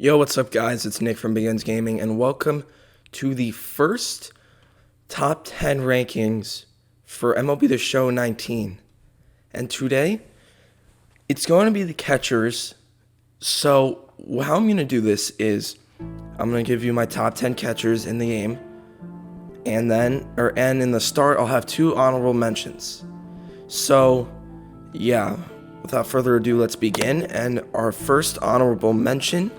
Yo, what's up, guys? It's Nick from Begins Gaming, and welcome to the first top 10 rankings for MLB The Show 19. And today, it's going to be the catchers. So, how I'm going to do this is I'm going to give you my top 10 catchers in the game, and in the start, I'll have two honorable mentions. So, yeah, without further ado, let's begin. And our first honorable mention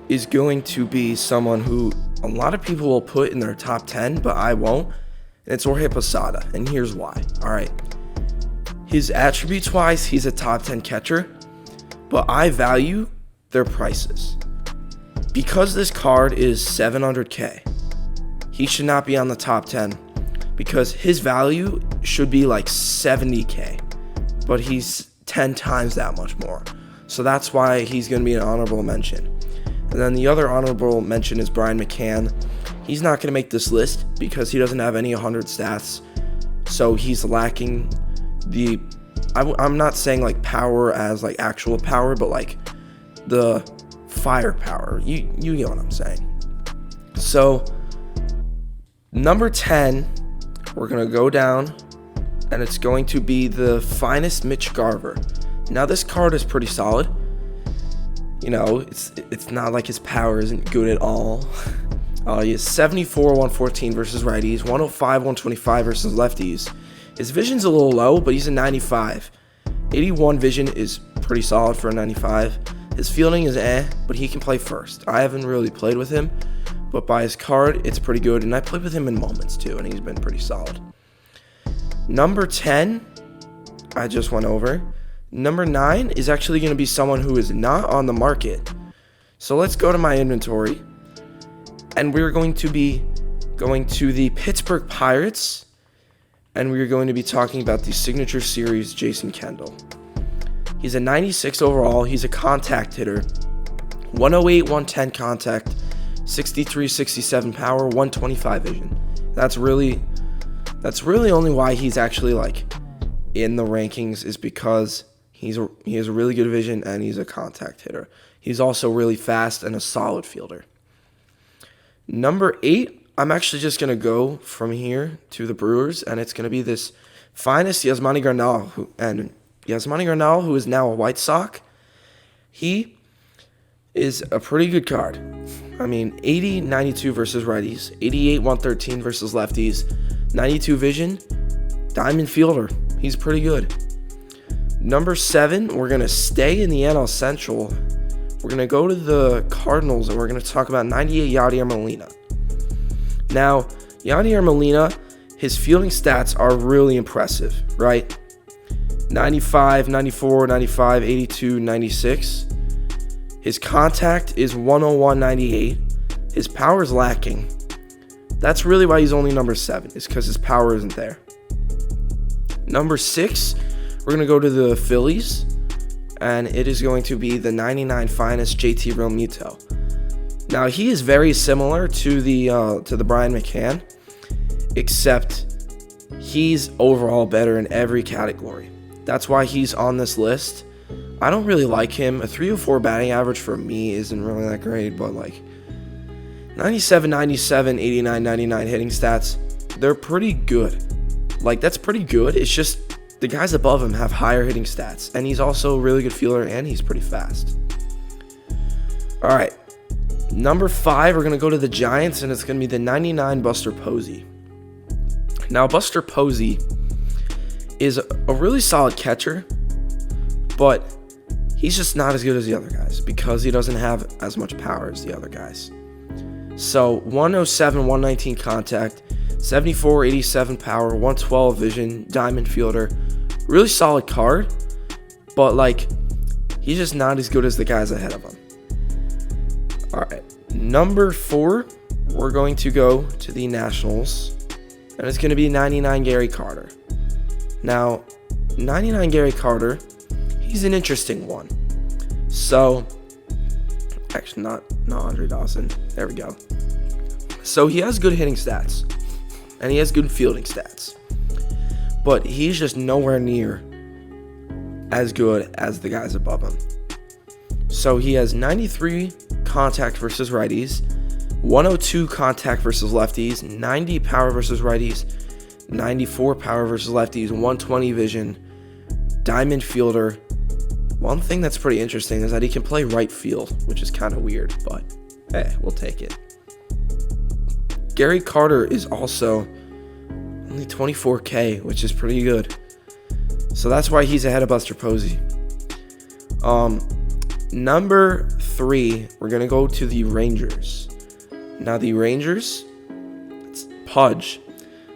is going to be someone who a lot of people will put in their top 10, but I won't. And it's Jorge Posada, and here's why. All right. His attributes-wise, he's a top 10 catcher, but I value their prices. Because this card is $700K, he should not be on the top 10 because his value should be like $70K, but he's 10 times that much more. So that's why he's going to be an honorable mention. And then the other honorable mention is Brian McCann. He's not going to make this list because he doesn't have any 100 stats. So he's lacking the, I'm not saying like power as like actual power, but like the firepower. You get what I'm saying. So number 10, we're going to go down, and it's going to be the finest Mitch Garver. Now this card is pretty solid. You know, it's not like his power isn't good at all. He has 74, 114 versus righties, 105, 125 versus lefties. His vision's a little low, but he's a 95. 81 vision is pretty solid for a 95. His fielding is but he can play first. I haven't really played with him, but by his card, it's pretty good. And I played with him in moments too, and he's been pretty solid. Number 10, I just went over. Number 9 is actually going to be someone who is not on the market. So let's go to my inventory. And we're going to be going to the Pittsburgh Pirates. And we're going to be talking about the Signature Series Jason Kendall. He's a 96 overall. He's a contact hitter. 108, 110 contact. 63, 67 power. 125 vision. That's really only why he's actually like in the rankings, is because he has a really good vision and he's a contact hitter. He's also really fast and a solid fielder. Number 8, I'm actually just going to go from here to the Brewers, and it's going to be this finest Yasmani Grandal, who is now a White Sox. He is a pretty good card. I mean, 80, 92 versus righties, 88, 113 versus lefties, 92 vision, diamond fielder. He's pretty good. Number 7, we're going to stay in the NL Central. We're going to go to the Cardinals, and we're going to talk about 98 Yadier Molina. Now, Yadier Molina, his fielding stats are really impressive, right? 95, 94, 95, 82, 96. His contact is 101, 98. His power is lacking. That's really why he's only number 7, is because his power isn't there. Number 6, we're going to go to the Phillies, and it is going to be the 99 finest JT Realmuto. Now, he is very similar to the Brian McCann, except he's overall better in every category. That's why he's on this list. I don't really like him. A 304 batting average for me isn't really that great, but like 97, 97, 89, 99 hitting stats, they're pretty good. Like, that's pretty good. It's just the guys above him have higher hitting stats, and he's also a really good fielder, and he's pretty fast. All right, number 5, we're going to go to the Giants, and it's going to be the 99 Buster Posey. Now, Buster Posey is a really solid catcher, but he's just not as good as the other guys because he doesn't have as much power as the other guys. So 107, 119 contact, 74, 87 power, 112 vision, diamond fielder. Really solid card, but like he's just not as good as the guys ahead of him. All right, number 4, we're going to go to the Nationals, and it's going to be 99 Gary Carter. Now, 99 Gary Carter, he's an interesting one. So, actually not Andre Dawson. There we go. So he has good hitting stats, and he has good fielding stats, but he's just nowhere near as good as the guys above him. So he has 93 contact versus righties, 102 contact versus lefties, 90 power versus righties, 94 power versus lefties, 120 vision, diamond fielder. One thing that's pretty interesting is that he can play right field, which is kind of weird, but hey, we'll take it. Gary Carter is also only 24K, which is pretty good. So that's why he's ahead of Buster Posey. Number 3, we're going to go to the Rangers. Now the Rangers, it's Pudge.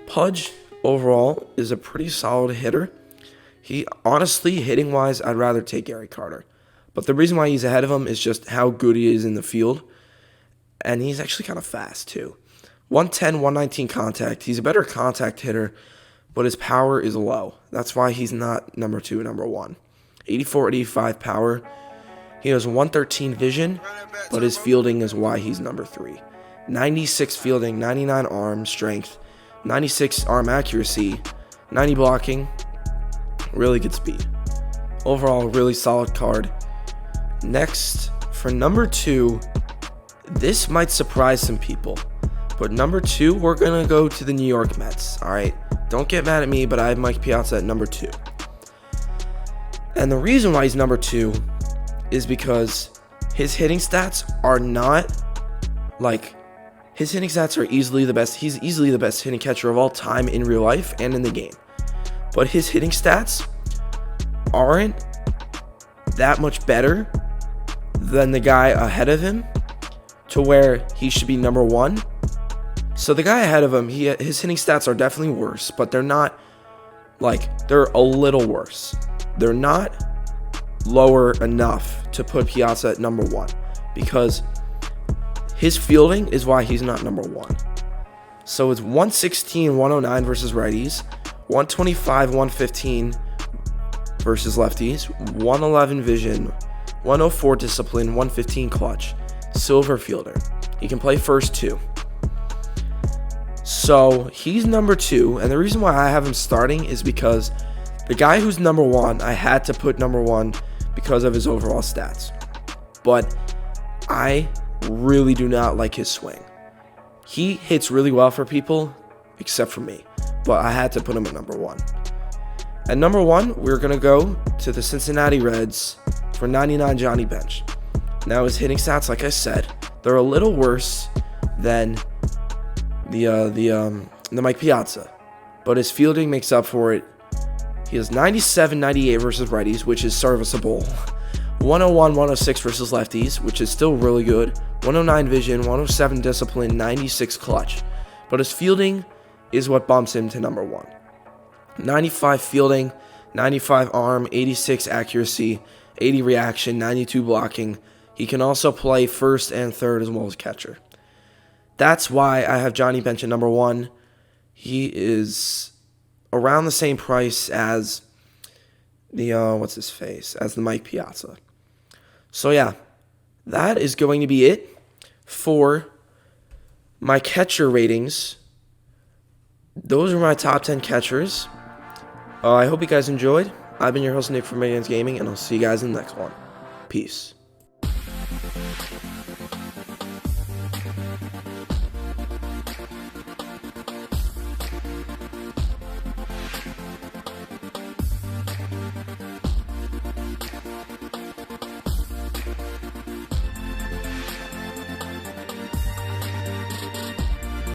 Pudge overall is a pretty solid hitter. He honestly, hitting wise, I'd rather take Gary Carter. But the reason why he's ahead of him is just how good he is in the field. And he's actually kind of fast too. 110, 119 contact. He's a better contact hitter, but his power is low. That's why he's not number 2, number 1. 84, 85 power. He has 113 vision, but his fielding is why he's number 3. 96 fielding, 99 arm strength, 96 arm accuracy, 90 blocking, really good speed. Overall, really solid card. Next, for number 2, this might surprise some people, but number 2, we're going to go to the New York Mets, all right? Don't get mad at me, but I have Mike Piazza at number 2. And the reason why he's number 2 is because his hitting stats are not like, his hitting stats are easily the best. He's easily the best hitting catcher of all time in real life and in the game. But his hitting stats aren't that much better than the guy ahead of him to where he should be number 1. So the guy ahead of him, his hitting stats are definitely worse, but they're not like, they're a little worse. They're not lower enough to put Piazza at number 1 because his fielding is why he's not number 1. So it's 116, 109 versus righties, 125, 115 versus lefties, 111 vision, 104 discipline, 115 clutch, silver fielder. He can play first too. So he's number 2, and the reason why I have him starting is because the guy who's number 1, I had to put number 1 because of his overall stats. But I really do not like his swing. He hits really well for people, except for me. But I had to put him at number 1. At number 1, we're going to go to the Cincinnati Reds for 99 Johnny Bench. Now his hitting stats, like I said, they're a little worse than the Mike Piazza. But his fielding makes up for it. He has 97, 98 versus righties, which is serviceable. 101, 106 versus lefties, which is still really good. 109 vision, 107 discipline, 96 clutch. But his fielding is what bumps him to number 1. 95 fielding, 95 arm, 86 accuracy, 80 reaction, 92 blocking. He can also play first and third as well as catcher. That's why I have Johnny Bench at number 1. He is around the same price as the, as the Mike Piazza. So yeah, that is going to be it for my catcher ratings. Those are my top 10 catchers. I hope you guys enjoyed. I've been your host, Nick from MLB Gaming, and I'll see you guys in the next one. Peace.